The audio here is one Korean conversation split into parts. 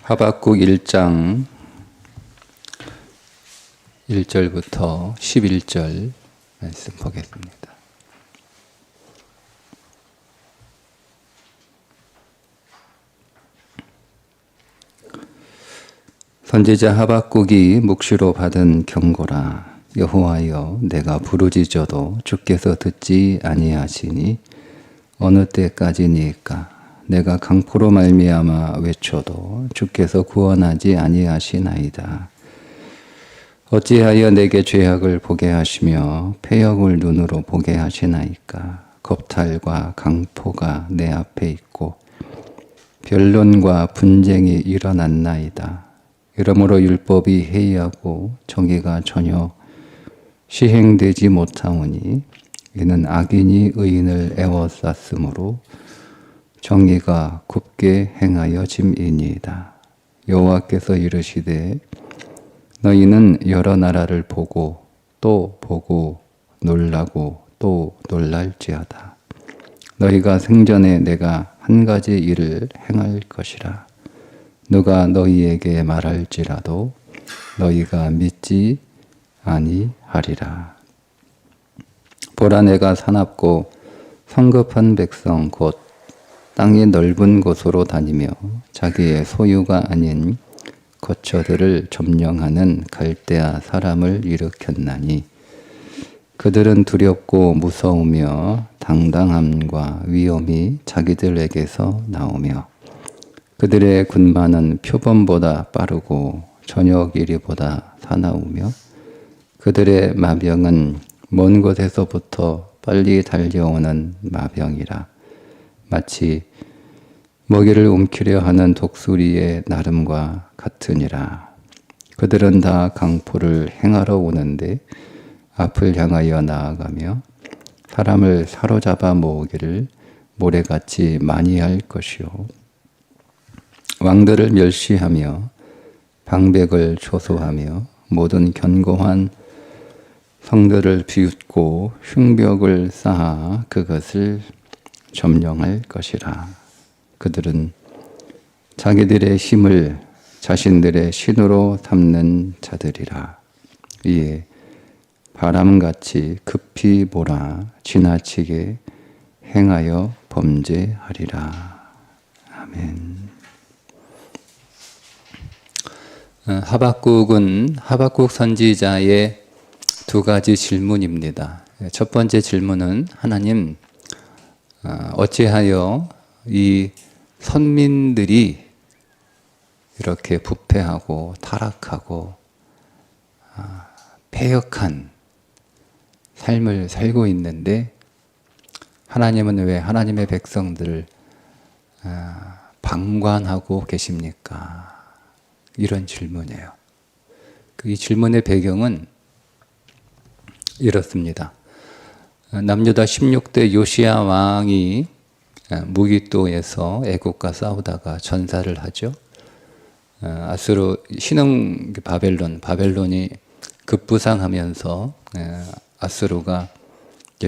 하박국 1장 1절부터 11절 말씀 보겠습니다. 선지자 하박국이 묵시로 받은 경고라. 여호와여, 내가 부르짖어도 주께서 듣지 아니하시니 어느 때까지니까? 내가 강포로 말미암아 외쳐도 주께서 구원하지 아니하시나이다. 어찌하여 내게 죄악을 보게 하시며 패역을 눈으로 보게 하시나이까? 겁탈과 강포가 내 앞에 있고 변론과 분쟁이 일어났나이다. 이러므로 율법이 해이하고 정의가 전혀 시행되지 못하오니 이는 악인이 의인을 애워쌌으므로 정의가 굽게 행하여 짐이니이다. 여호와께서 이르시되 너희는 여러 나라를 보고 또 보고 놀라고 또 놀랄지어다. 너희가 생전에 내가 한 가지 일을 행할 것이라. 누가 너희에게 말할지라도 너희가 믿지 아니하리라. 보라, 내가 사납고 성급한 백성 곧 땅이 넓은 곳으로 다니며 자기의 소유가 아닌 거처들을 점령하는 갈대아 사람을 일으켰나니 그들은 두렵고 무서우며 당당함과 위엄이 자기들에게서 나오며 그들의 군마는 표범보다 빠르고 저녁 이리보다 사나우며 그들의 마병은 먼 곳에서부터 빨리 달려오는 마병이라. 마치 먹이를 움키려 하는 독수리의 나름과 같으니라. 그들은 다 강포를 행하러 오는데 앞을 향하여 나아가며 사람을 사로잡아 모으기를 모래같이 많이 할 것이요 왕들을 멸시하며 방백을 초소하며 모든 견고한 성들을 비웃고 흉벽을 쌓아 그것을 점령할 것이라. 그들은 자기들의 힘을 자신들의 신으로 삼는 자들이라. 이에 바람같이 급히 몰아 지나치게 행하여 범죄하리라. 아멘. 하박국은 하박국 선지자의 두 가지 질문입니다. 첫 번째 질문은 하나님, 어찌하여 이 선민들이 이렇게 부패하고 타락하고 패역한 삶을 살고 있는데 하나님은 왜 하나님의 백성들을 방관하고 계십니까? 이런 질문이에요. 이 질문의 배경은 이렇습니다. 남유다 16대 요시야 왕이 무기또에서 애국과 싸우다가 전사를 하죠. 아수르 신흥 바벨론이 급부상하면서 아수르가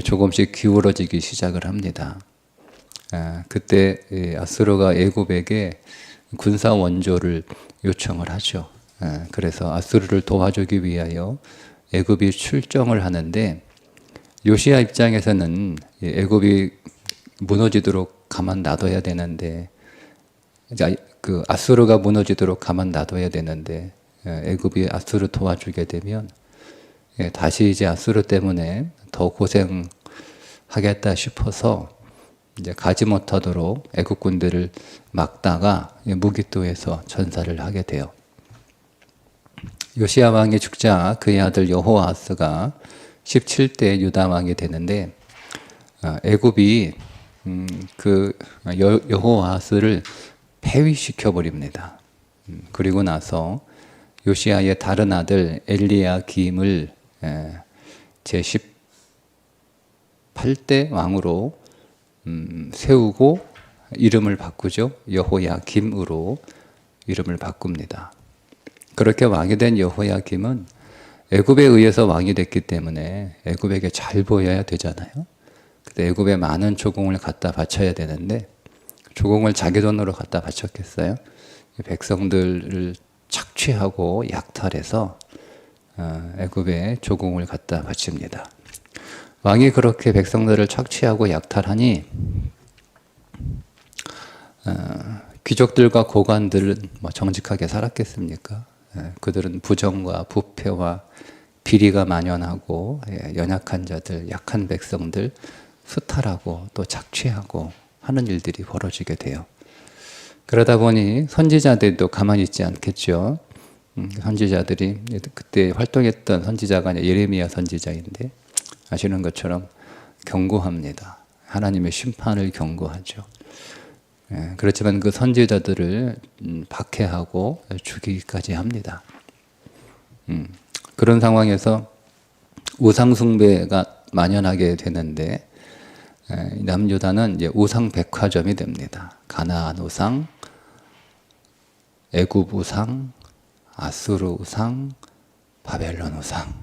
조금씩 기울어지기 시작을 합니다. 그때 아수르가 애굽에게 군사 원조를 요청을 하죠. 그래서 아수르를 도와주기 위하여 애굽이 출정을 하는데 요시야 입장에서는 애굽이 무너지도록 가만 놔둬야 되는데 그 아수르가 무너지도록 가만 놔둬야 되는데 애굽이 아수르 도와주게 되면 다시 이제 아수르 때문에 더 고생하겠다 싶어서 이제 가지 못하도록 애굽 군대를 막다가 무기또에서 전사를 하게 돼요. 요시야 왕이 죽자 그의 아들 여호아스가 17대 유다 왕이 되는데 애굽이 그 여호아스를 폐위시켜 버립니다. 그리고 나서 요시야의 다른 아들 엘리야김을 제 18대 왕으로 세우고 이름을 바꾸죠. 여호야김으로 이름을 바꿉니다. 그렇게 왕이 된 여호야김은 애굽에 의해서 왕이 됐기 때문에 애굽에게 잘 보여야 되잖아요. 근데 애굽에 많은 조공을 갖다 바쳐야 되는데 조공을 자기 돈으로 갖다 바쳤겠어요? 백성들을 착취하고 약탈해서 애굽에 조공을 갖다 바칩니다. 왕이 그렇게 백성들을 착취하고 약탈하니 귀족들과 고관들은 뭐 정직하게 살았겠습니까? 그들은 부정과 부패와 비리가 만연하고 연약한 자들, 약한 백성들 수탈하고 또 착취하고 하는 일들이 벌어지게 돼요. 그러다 보니 선지자들도 가만히 있지 않겠죠. 선지자들이 그때 활동했던 선지자가 예레미야 선지자인데 아시는 것처럼 경고합니다. 하나님의 심판을 경고하죠. 그렇지만 그 선지자들을 박해하고 죽이기까지 합니다. 그런 상황에서 우상숭배가 만연하게 되는데 남유다는 이제 우상 백화점이 됩니다. 가나안 우상, 애굽 우상, 아수르 우상, 바벨론 우상.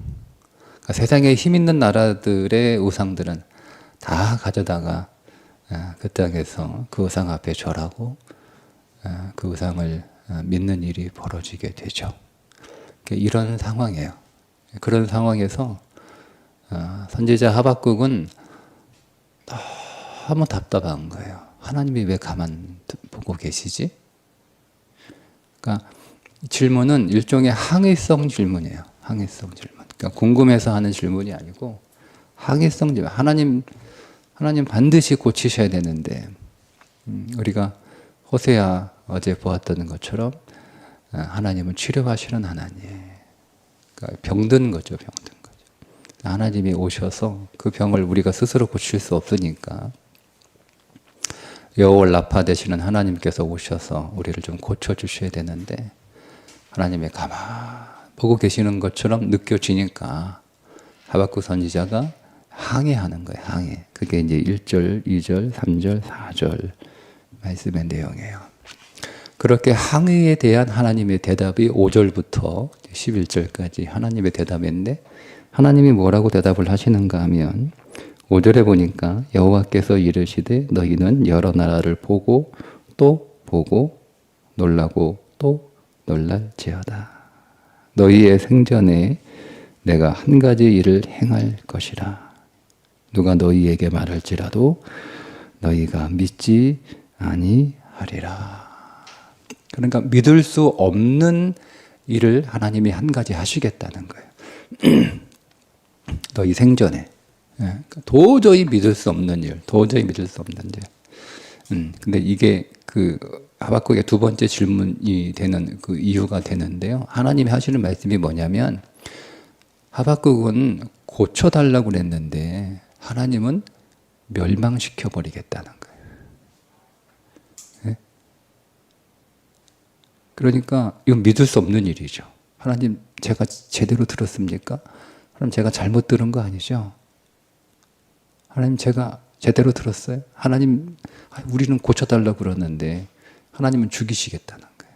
그러니까 세상에 힘 있는 나라들의 우상들은 다 가져다가 그 땅에서 그 우상 앞에 절하고 그 우상을 믿는 일이 벌어지게 되죠. 이런 상황이에요. 그런 상황에서 선지자 하박국은 너무 답답한 거예요. 하나님이 왜 가만 보고 계시지? 그러니까 질문은 일종의 항의성 질문이에요. 항의성 질문. 그러니까 궁금해서 하는 질문이 아니고 항의성 질문. 하나님 반드시 고치셔야 되는데 우리가 호세아 어제 보았던 것처럼 하나님은 치료하시는 하나님. 그러니까 병든 거죠. 병든 거죠. 하나님이 오셔서 그 병을 우리가 스스로 고칠 수 없으니까 여호와 라파 되시는 하나님께서 오셔서 우리를 좀 고쳐주셔야 되는데 하나님의 가만 보고 계시는 것처럼 느껴지니까 하박국 선지자가 항해하는 거예요. 항해. 그게 이제 1절, 2절, 3절, 4절 말씀의 내용이에요. 그렇게 항해에 대한 하나님의 대답이 5절부터 11절까지 하나님의 대답인데 하나님이 뭐라고 대답을 하시는가 하면 5절에 보니까 여호와께서 이르시되 너희는 여러 나라를 보고 또 보고 놀라고 또 놀랄지어다. 너희의 생전에 내가 한 가지 일을 행할 것이라. 누가 너희에게 말할지라도 너희가 믿지 아니하리라. 그러니까 믿을 수 없는 일을 하나님이 한 가지 하시겠다는 거예요. 너희 생전에. 도저히 믿을 수 없는 일, 도저히 믿을 수 없는 일. 근데 이게 그 하박국의 두 번째 질문이 되는 그 이유가 되는데요. 하나님이 하시는 말씀이 뭐냐면 하박국은 고쳐달라고 그랬는데 하나님은 멸망시켜 버리겠다는 거예요. 네? 그러니까 이건 믿을 수 없는 일이죠. 하나님 제가 제대로 들었습니까? 하나님 제가 잘못 들은 거 아니죠? 하나님 제가 제대로 들었어요? 하나님 우리는 고쳐달라고 그러는데 하나님은 죽이시겠다는 거예요.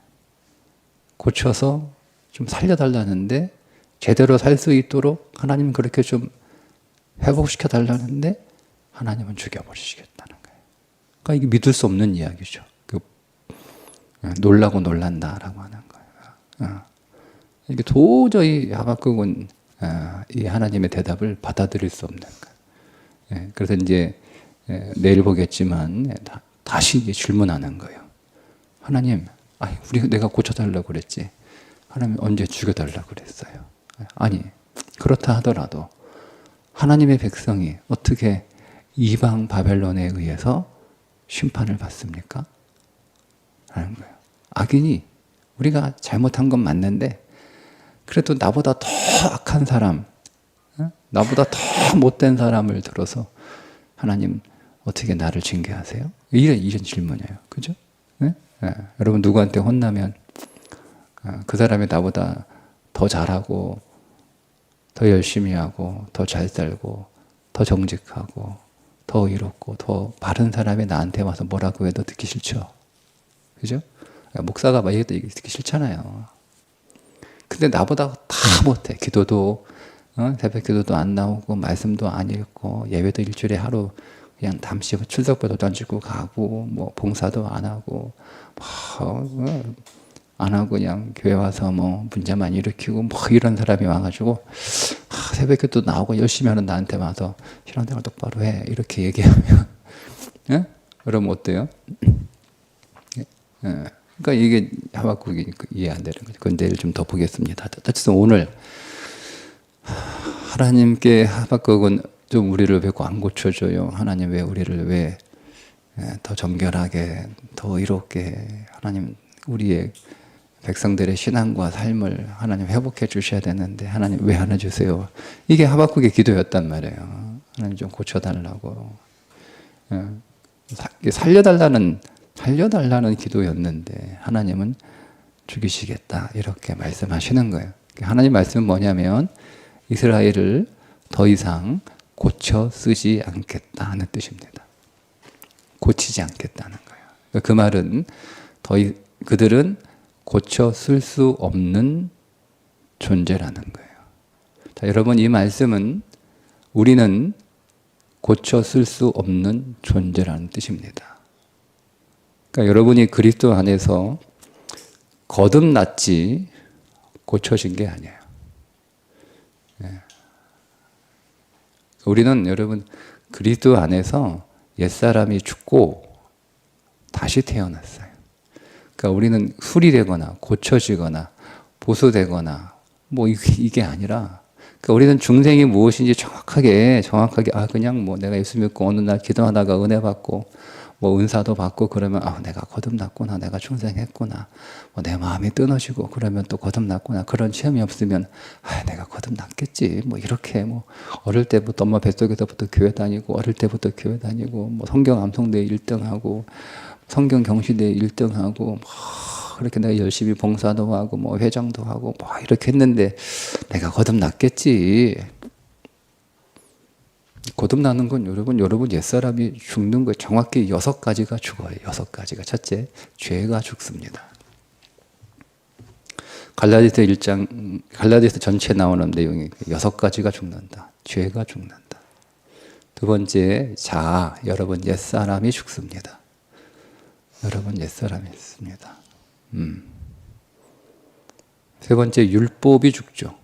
고쳐서 좀 살려달라는데 제대로 살 수 있도록 하나님은 그렇게 좀 회복시켜 달라는데 하나님은 죽여버리시겠다는 거예요. 그러니까 이게 믿을 수 없는 이야기죠. 놀라고 놀란다라고 하는 거예요. 이게 도저히 하박국은 이 하나님의 대답을 받아들일 수 없는 거예요. 그래서 이제 내일 보겠지만 다시 이제 질문하는 거예요. 하나님, 내가 고쳐달라고 그랬지. 하나님 언제 죽여달라고 그랬어요. 아니 그렇다 하더라도 하나님의 백성이 어떻게 이방 바벨론에 의해서 심판을 받습니까? 라는 거예요. 악인이 우리가 잘못한 건 맞는데 그래도 나보다 더 악한 사람, 나보다 더 못된 사람을 들어서 하나님 어떻게 나를 징계하세요? 이런 질문이에요. 그죠? 네? 네. 여러분 누구한테 혼나면 그 사람이 나보다 더 잘하고 더 열심히 하고 더 잘 살고 더 정직하고 더 의롭고 더 바른 사람이 나한테 와서 뭐라고 해도 듣기 싫죠. 그죠? 목사가 막 얘기해도 듣기 싫잖아요. 근데 나보다 다 못해. 기도도 새벽 기도도 안 나오고 말씀도 안 읽고 예배도 일주일에 하루 그냥 잠시 출석부도 던지고 가고 뭐 봉사도 안 하고 안 하고 그냥 교회 와서 뭐 문제만 일으키고 뭐 이런 사람이 와가지고 새벽에 또 나오고 열심히 하는 나한테 와서 신앙생활 똑바로 해 이렇게 얘기하면 예? 그러면 어때요? 예. 그러니까 이게 하박국이 이해 안 되는 거죠. 그건 내일 좀 더 보겠습니다. 어쨌든 오늘 하나님께 하박국은 좀 우리를 왜 안 고쳐줘요? 하나님 왜 우리를 왜 더 정결하게 더 이롭게 하나님 우리의 백성들의 신앙과 삶을 하나님 회복해 주셔야 되는데 하나님 왜 안 해주세요? 이게 하박국의 기도였단 말이에요. 하나님 좀 고쳐달라고. 살려달라는 기도였는데 하나님은 죽이시겠다 이렇게 말씀하시는 거예요. 하나님 말씀은 뭐냐면 이스라엘을 더 이상 고쳐 쓰지 않겠다는 뜻입니다. 고치지 않겠다는 거예요. 그 말은 그들은 고쳐 쓸 수 없는 존재라는 거예요. 자, 여러분 이 말씀은 우리는 고쳐 쓸 수 없는 존재라는 뜻입니다. 그러니까 여러분이 그리스도 안에서 거듭났지 고쳐진 게 아니에요. 우리는 여러분 그리스도 안에서 옛사람이 죽고 다시 태어났어요. 그러니까 우리는 수리되거나 고쳐지거나 보수되거나 뭐 이게 아니라 그러니까 우리는 중생이 무엇인지 정확하게 그냥 뭐 내가 예수 믿고 어느 날 기도하다가 은혜 받고 뭐 은사도 받고 그러면 내가 거듭났구나, 내가 중생했구나, 뭐 내 마음이 끊어지고 그러면 또 거듭났구나 그런 체험이 없으면 내가 거듭났겠지 뭐 이렇게 뭐 어릴 때부터 엄마 뱃속에서부터 교회 다니고 어릴 때부터 교회 다니고 뭐 성경 암송대회 1등하고 성경 경시대회 1등하고 뭐 그렇게 내가 열심히 봉사도 하고 뭐 회장도 하고 뭐 이렇게 했는데 내가 거듭났겠지. 거듭나는 건 여러분 옛사람이 죽는 거예요. 정확히 6가지가 죽어요. 6가지가. 첫째, 죄가 죽습니다. 갈라디아서 전체에 나오는 내용이 6가지가 죽는다. 죄가 죽는다. 두 번째, 여러분 옛사람이 죽습니다. 여러분 옛사람이 있습니다. 세 번째, 율법이 죽죠.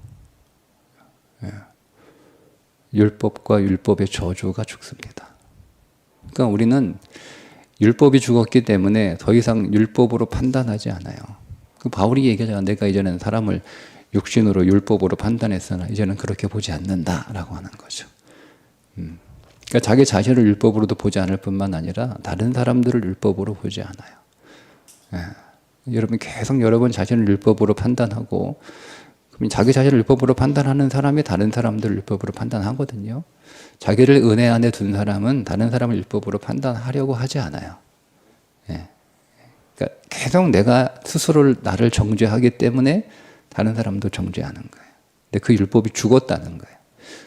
율법과 율법의 저주가 죽습니다. 그러니까 우리는 율법이 죽었기 때문에 더 이상 율법으로 판단하지 않아요. 그 바울이 얘기하잖아. 내가 이제는 사람을 육신으로 율법으로 판단했으나 이제는 그렇게 보지 않는다라고 하는 거죠. 그러니까 자기 자신을 율법으로도 보지 않을 뿐만 아니라 다른 사람들을 율법으로 보지 않아요. 여러분 계속 여러분 자신을 율법으로 판단하고 그럼 자기 자신을 율법으로 판단하는 사람이 다른 사람들을 율법으로 판단하거든요. 자기를 은혜 안에 둔 사람은 다른 사람을 율법으로 판단하려고 하지 않아요. 그러니까 계속 내가 스스로 나를 정죄하기 때문에 다른 사람도 정죄하는 거예요. 근데 그 율법이 죽었다는 거예요.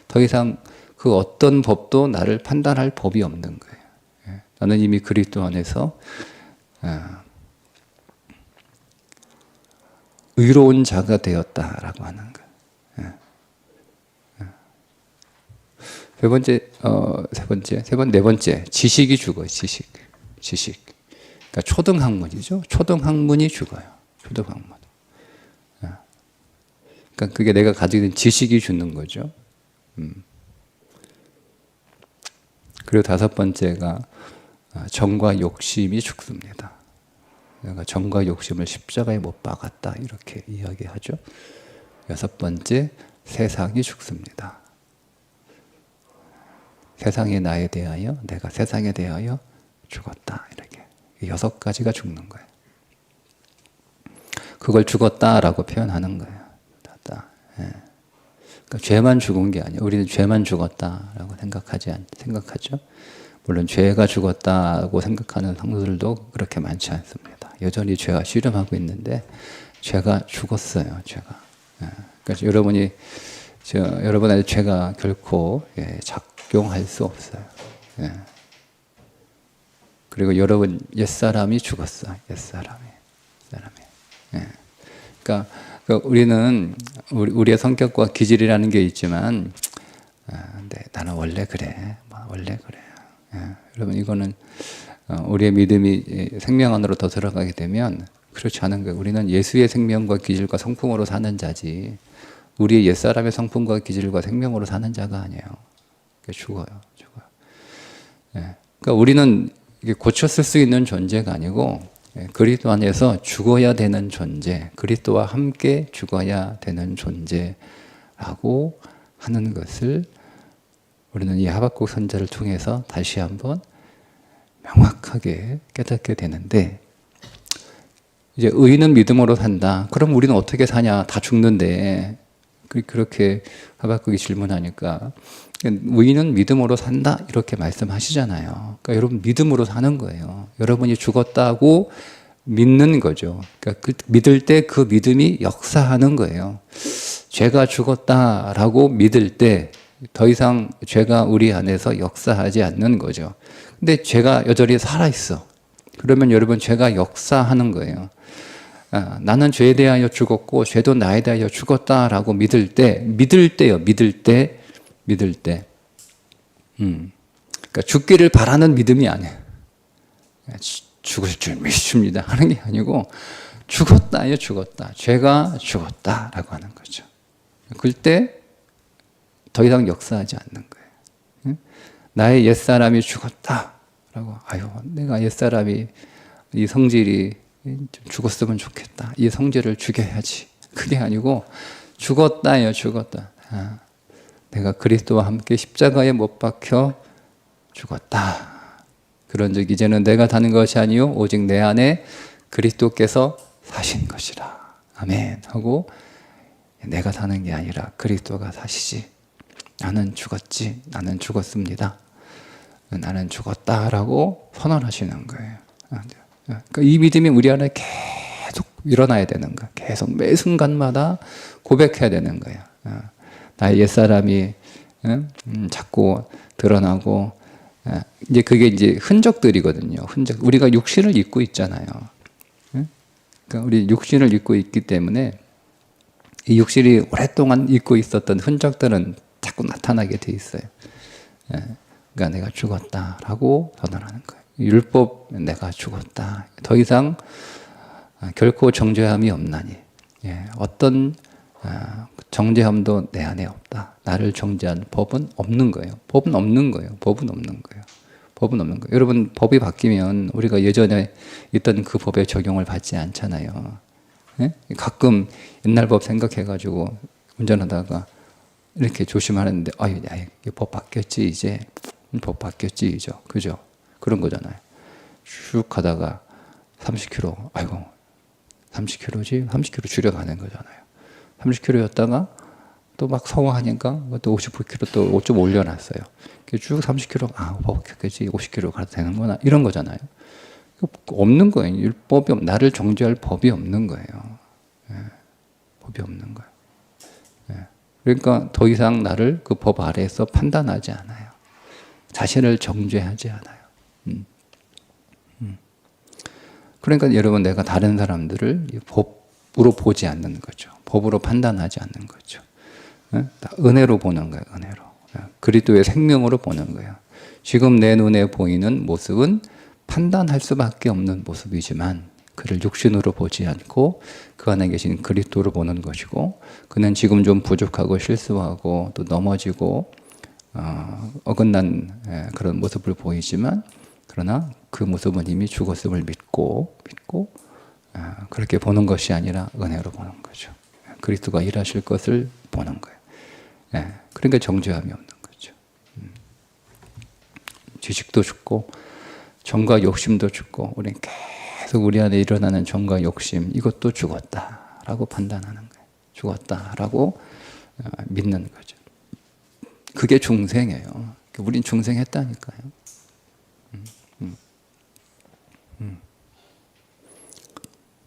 더 이상 그 어떤 법도 나를 판단할 법이 없는 거예요. 나는 이미 그리스도 안에서 의로운 자가 되었다라고 하는 거예요. 네 번째, 지식이 죽어요. 지식. 그러니까 초등학문이죠. 초등학문이 죽어요. 초등학문. 그러니까 그게 내가 가지고 있는 지식이 죽는 거죠. 그리고 다섯 번째가 정과 욕심이 죽습니다. 내가 정과 욕심을 십자가에 못 박았다 이렇게 이야기하죠. 여섯 번째, 세상이 죽습니다. 세상이 나에 대하여, 내가 세상에 대하여 죽었다 이렇게 6가지가 죽는 거예요. 그걸 죽었다라고 표현하는 거예요. 그러니까 죄만 죽은 게 아니에요. 우리는 죄만 죽었다라고 생각하죠. 물론 죄가 죽었다고 생각하는 성도들도 그렇게 많지 않습니다. 여전히 죄가 씨름하고 있는데 죄가 죽었어요. 죄가. 그래서 여러분의 죄가 결코 작용할 수 없어요. 그리고 여러분 옛사람이 죽었어요. 옛사람이. 그러니까 우리는 우리의 성격과 기질이라는 게 있지만, 네, 나는 원래 그래. 원래 그래. 여러분 이거는 우리의 믿음이 생명 안으로 더 들어가게 되면 그렇지 않은 거예요. 우리는 예수의 생명과 기질과 성품으로 사는 자지 우리의 옛사람의 성품과 기질과 생명으로 사는 자가 아니에요. 죽어요. 예. 그러니까 우리는 이게 고쳤을 수 있는 존재가 아니고 그리스도 안에서 죽어야 되는 존재, 그리스도와 함께 죽어야 되는 존재라고 하는 것을 우리는 이 하박국 선지자를 통해서 다시 한번 명확하게 깨닫게 되는데, 이제 의인은 믿음으로 산다. 그럼 우리는 어떻게 사냐? 다 죽는데. 그렇게 하박국이 질문하니까 의인은 믿음으로 산다 이렇게 말씀하시잖아요. 그러니까 여러분 믿음으로 사는 거예요. 여러분이 죽었다고 믿는 거죠. 그러니까 믿을 때 그 믿음이 역사하는 거예요. 죄가 죽었다라고 믿을 때 더 이상 죄가 우리 안에서 역사하지 않는 거죠. 근데 죄가 여전히 살아있어. 그러면 여러분 죄가 역사하는 거예요. 나는 죄에 대하여 죽었고 죄도 나에 대하여 죽었다라고 믿을 때요. 그러니까 죽기를 바라는 믿음이 아니에요. 죽을 줄 믿습니다 하는 게 아니고 죽었다요. 죄가 죽었다라고 하는 거죠. 그럴 때 더 이상 역사하지 않는 거예요. 나의 옛사람이 죽었다라고, 내가 옛사람이 이 성질이 좀 죽었으면 좋겠다. 이 성질을 죽여야지. 그게 아니고 죽었다요. 내가 그리스도와 함께 십자가에 못 박혀 죽었다. 그런즉 이제는 내가 사는 것이 아니요 오직 내 안에 그리스도께서 사신 것이라. 아멘 하고 내가 사는 게 아니라 그리스도가 사시지. 나는 죽었습니다. 나는 죽었다라고 선언하시는 거예요. 그러니까 이 믿음이 우리 안에 계속 일어나야 되는 거예요. 계속 매 순간마다 고백해야 되는 거예요. 나의 옛사람이 자꾸 드러나고, 이제 그게 이제 흔적들이거든요. 우리가 육신을 입고 있잖아요. 그러니까 우리 육신을 입고 있기 때문에 이 육신이 오랫동안 입고 있었던 흔적들은 자꾸 나타나게 돼 있어요. 그러니까 내가 죽었다라고 선언하는 거예요. 율법 내가 죽었다. 더 이상 결코 정죄함이 없나니. 어떤 정죄함도 내 안에 없다. 나를 정죄한 법은 없는 거예요. 법은 없는 거예요. 여러분 법이 바뀌면 우리가 예전에 있던 그 법의 적용을 받지 않잖아요. 가끔 옛날 법 생각해가지고 운전하다가 이렇게 조심하는데 법 바뀌었지 이제. 그죠? 그런 거잖아요. 쭉 가다가 30km, 30km지? 30km 줄여가는 거잖아요. 30km였다가 또 막 성화하니까 또 59km 또 좀 올려놨어요. 쭉 30km, 법 바뀌었지 50km 가도 되는구나. 이런 거잖아요. 없는 거예요. 율법이 나를 정죄할 법이 없는 거예요. 법이 없는 거예요. 그러니까 더 이상 나를 그 법 아래에서 판단하지 않아요. 자신을 정죄하지 않아요. 그러니까 여러분 내가 다른 사람들을 법으로 보지 않는 거죠. 법으로 판단하지 않는 거죠. 은혜로 보는 거예요. 은혜로. 그리스도의 생명으로 보는 거예요. 지금 내 눈에 보이는 모습은 판단할 수밖에 없는 모습이지만 그를 육신으로 보지 않고 그 안에 계신 그리스도로 보는 것이고, 그는 지금 좀 부족하고 실수하고 또 넘어지고 어긋난 그런 모습을 보이지만, 그러나 그 모습은 이미 죽었음을 믿고 그렇게 보는 것이 아니라 은혜로 보는 거죠. 그리스도가 일하실 것을 보는 거예요. 그러니까 정죄함이 없는 거죠. 지식도 죽고 정과 욕심도 죽고, 우리는 계속 우리 안에 일어나는 정과 욕심, 이것도 죽었다라고 판단하는 거예요. 죽었다라고 믿는 거죠. 그게 중생이에요. 우린 중생했다니까요.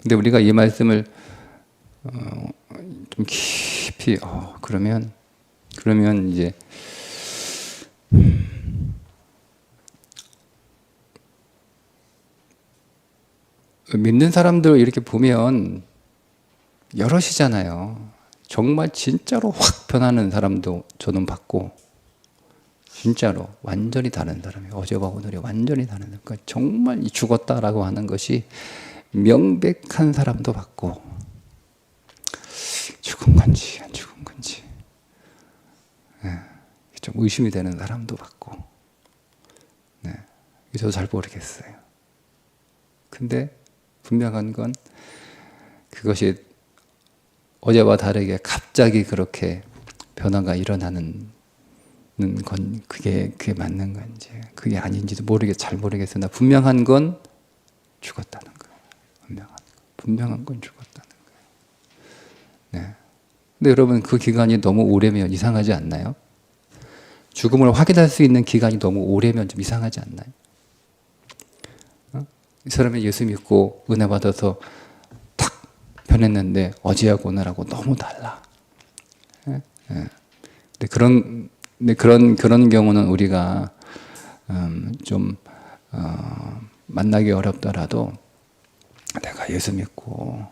근데 우리가 이 말씀을 좀 깊이 그러면 이제 믿는 사람들 이렇게 보면 여럿이잖아요. 정말 진짜로 확 변하는 사람도 저는 봤고, 진짜로 완전히 다른 사람이에요. 어제와 오늘이 완전히 다른 사람. 그러니까 정말 죽었다라고 하는 것이 명백한 사람도 받고 죽은 건지 안 죽은 건지 좀 의심이 되는 사람도 받고 저도 잘 모르겠어요. 근데 분명한 건 그것이 어제와 다르게 갑자기 그렇게 변화가 일어나는 건 그게 맞는 건지 그게 아닌지도 잘 모르겠으나 분명한 건 죽었다는 거예요. 분명한 건 죽었다는 거예요. 네. 근데 여러분 그 기간이 너무 오래면 이상하지 않나요? 죽음을 확인할 수 있는 기간이 너무 오래면 좀 이상하지 않나요? 이 사람이 예수 믿고 은혜 받아서 탁 변했는데 어제하고 오늘하고 너무 달라. 근데 그런 경우는 우리가 좀 만나기 어렵더라도 내가 예수 믿고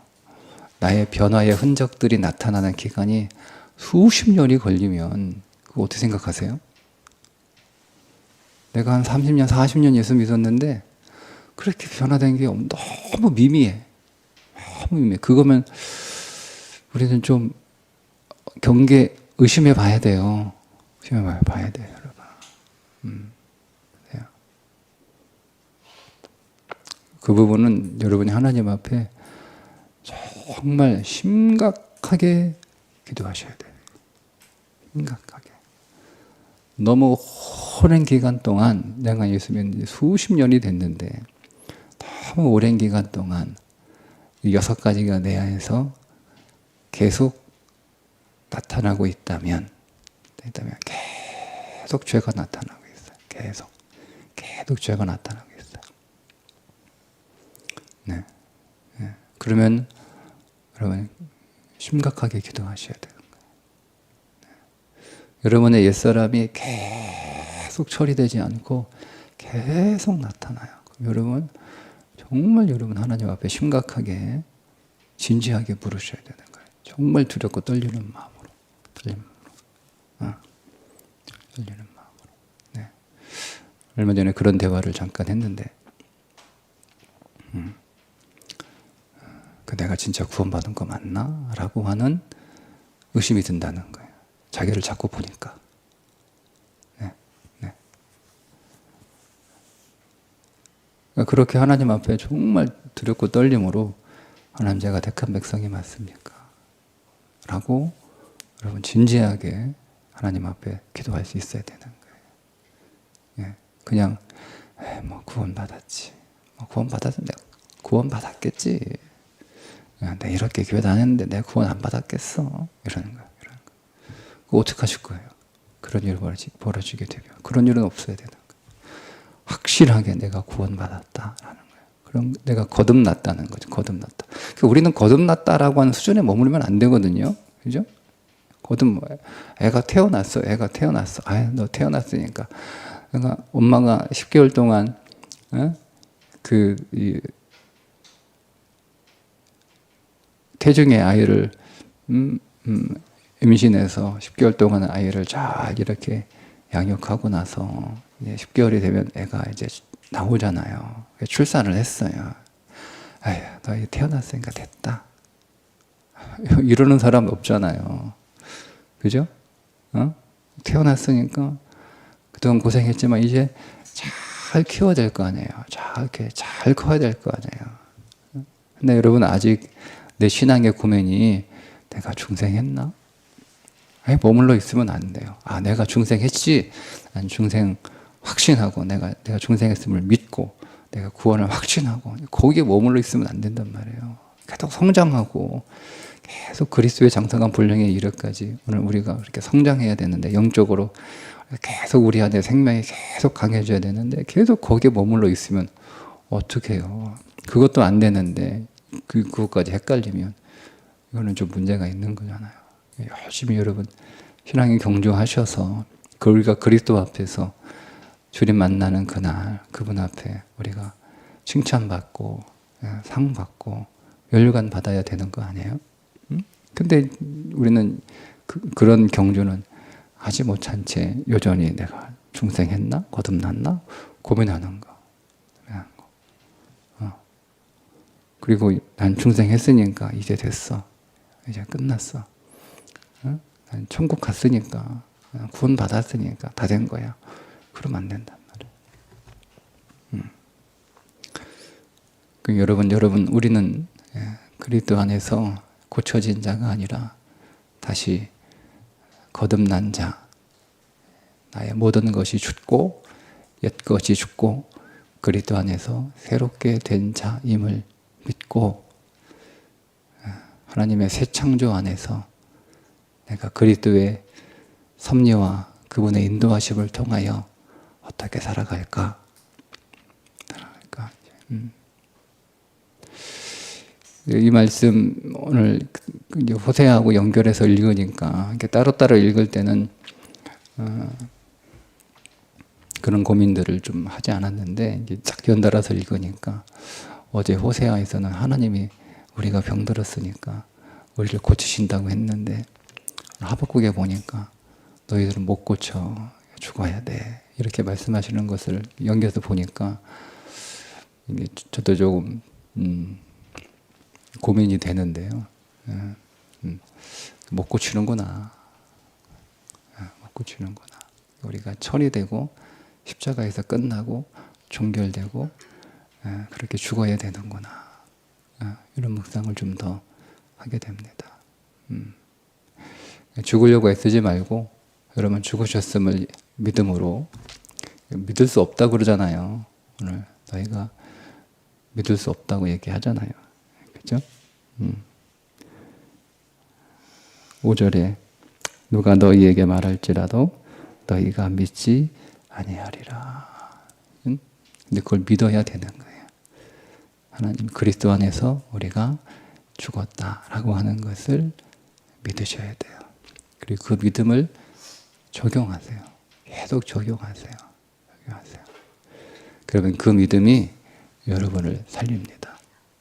나의 변화의 흔적들이 나타나는 기간이 수십 년이 걸리면 그거 어떻게 생각하세요? 내가 한 30년, 40년 예수 믿었는데 그렇게 변화된 게 너무 미미해. 너무 미미해. 그거면 우리는 좀 의심해 봐야 돼요. 의심해 봐야 돼요, 여러분. 그 부분은 여러분이 하나님 앞에 정말 심각하게 기도하셔야 돼요. 심각하게. 너무 오랜 기간 동안 내가 예수 믿는 지 수십 년이 됐는데 너무 오랜 기간 동안 이 6가지가 내 안에서 계속 나타나고 있다면 계속 죄가 나타나고 있어요. 계속 죄가 나타나고 있어요. 네. 그러면 여러분 심각하게 기도하셔야 돼요. 여러분의 옛사람이 계속 처리되지 않고 계속 나타나요. 여러분 정말 여러분 하나님 앞에 심각하게 진지하게 물으셔야 되는 거예요. 정말 두렵고 떨리는 마음으로. 떨리는 마음으로. 네. 얼마 전에 그런 대화를 잠깐 했는데 내가 진짜 구원받은 거 맞나? 라고 하는 의심이 든다는 거예요. 자기를 자꾸 보니까. 그렇게 하나님 앞에 정말 두렵고 떨림으로 하나님 제가 택한 백성이 맞습니까? 라고 여러분 진지하게 하나님 앞에 기도할 수 있어야 되는 거예요. 그냥 뭐 구원받았지. 뭐 구원받았겠지. 내가 이렇게 교회 다녔는데 내가 구원 안 받았겠어. 이러는 거예요. 그거 어떡하실 거예요? 그런 일이 벌어지게 되면. 그런 일은 없어야 되는 거예요. 확실하게 내가 구원받았다라는 거예요. 그럼 내가 거듭났다는 거죠. 거듭났다. 그러니까 우리는 거듭났다라고 하는 수준에 머무르면 안 되거든요. 그죠? 애가 태어났어. 너 태어났으니까. 그러니까 엄마가 10개월 동안 태중의 아이를 임신해서 10개월 동안 아이를 잘 이렇게 양육하고 나서 이제 10개월이 되면 애가 이제 나오잖아요. 출산을 했어요. 아휴, 너 이제 태어났으니까 됐다. 이러는 사람 없잖아요. 그죠? 태어났으니까 그동안 고생했지만 이제 잘 키워야 될 거 아니에요. 잘 커야 될 거 아니에요. 근데 여러분 아직 내 신앙의 고민이 내가 중생했나? 머물러 있으면 안 돼요. 내가 중생했지. 난 중생 확신하고 내가 중생했음을 믿고 내가 구원을 확신하고 거기에 머물러 있으면 안 된단 말이에요. 계속 성장하고 계속 그리스도의 장성한 분량에 이르기까지 오늘 우리가 그렇게 성장해야 되는데 영적으로 계속 우리 안에 생명이 계속 강해져야 되는데 계속 거기에 머물러 있으면 어떻게 해요? 그것도 안 되는데 그것까지 헷갈리면 이거는 좀 문제가 있는 거잖아요. 열심히 여러분 신앙에 경주하셔서 우리가 그리스도 앞에서 주님 만나는 그날 그분 앞에 우리가 칭찬받고 상 받고 연류관 받아야 되는 거 아니에요? 근데 우리는 그런 경주는 하지 못한 채 여전히 내가 중생했나? 거듭났나? 고민하는 거. 그리고 난 중생했으니까 이제 됐어. 이제 끝났어. 난 천국 갔으니까, 구원 받았으니까 다 된 거야. 그러면 안 된단 말이야. 그 여러분, 우리는 그리스도 안에서 고쳐진 자가 아니라 다시 거듭난 자, 나의 모든 것이 죽고 옛 것이 죽고 그리스도 안에서 새롭게 된 자임을 믿고 하나님의 새 창조 안에서 내가 그리스도의 섭리와 그분의 인도하심을 통하여 어떻게 살아갈까? 이 말씀 오늘 호세아하고 연결해서 읽으니까 이렇게 따로따로 읽을 때는 그런 고민들을 좀 하지 않았는데 이제 쫙 연달아서 읽으니까 어제 호세아에서는 하나님이 우리가 병들었으니까 우리를 고치신다고 했는데 하박국에 보니까 너희들은 못 고쳐 죽어야 돼 이렇게 말씀하시는 것을 연결해서 보니까 이게 저도 조금 고민이 되는데요. 못 고치는구나. 못 고치는구나. 우리가 천이 되고 십자가에서 끝나고 종결되고 그렇게 죽어야 되는구나. 이런 묵상을 좀 더 하게 됩니다. 죽으려고 애쓰지 말고 여러분 죽으셨음을 믿음으로 믿을 수 없다고 그러잖아요. 오늘 너희가 믿을 수 없다고 얘기하잖아요. 그죠? 5절에 누가 너희에게 말할지라도 너희가 믿지 아니하리라. 근데 그걸 믿어야 되는 거예요. 하나님 그리스도 안에서 우리가 죽었다라고 하는 것을 믿으셔야 돼요. 그리고 그 믿음을 적용하세요. 계속 적용하세요. 그러면 그 믿음이 여러분을 살립니다.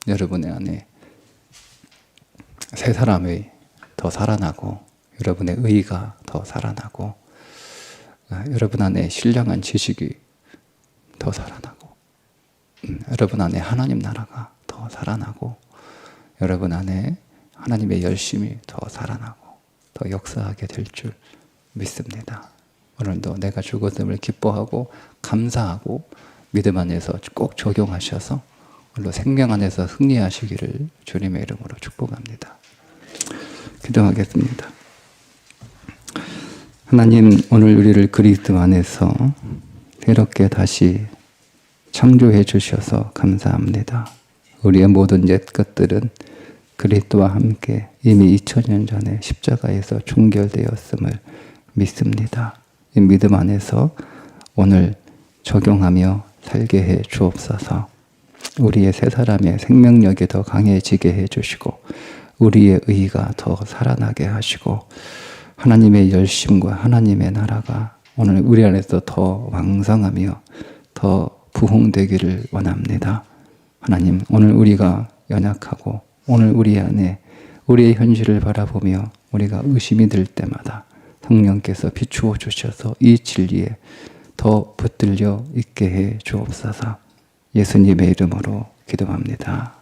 여러분의 안에 새 사람이 더 살아나고 여러분의 의가 더 살아나고 여러분 안에 신령한 지식이 더 살아나고 여러분 안에 하나님 나라가 더 살아나고 여러분 안에 하나님의 열심이 더 살아나고 더 역사하게 될 줄 믿습니다. 오늘도 내가 죽었음을 기뻐하고 감사하고 믿음 안에서 꼭 적용하셔서 오늘도 생명 안에서 승리하시기를 주님의 이름으로 축복합니다. 기도하겠습니다. 하나님, 오늘 우리를 그리스도 안에서 새롭게 다시 창조해 주셔서 감사합니다. 우리의 모든 옛 것들은 그리스도와 함께 이미 2000년 전에 십자가에서 종결되었음을 믿습니다. 이 믿음 안에서 오늘 적용하며 살게 해 주옵소서. 우리의 새 사람의 생명력이 더 강해지게 해 주시고 우리의 의가 더 살아나게 하시고 하나님의 열심과 하나님의 나라가 오늘 우리 안에서 더 왕성하며 더 부흥되기를 원합니다. 하나님, 오늘 우리가 연약하고 오늘 우리 안에 우리의 현실을 바라보며 우리가 의심이 들 때마다 성령께서 비추어 주셔서 이 진리에 더 붙들려 있게 해 주옵소서. 예수님의 이름으로 기도합니다.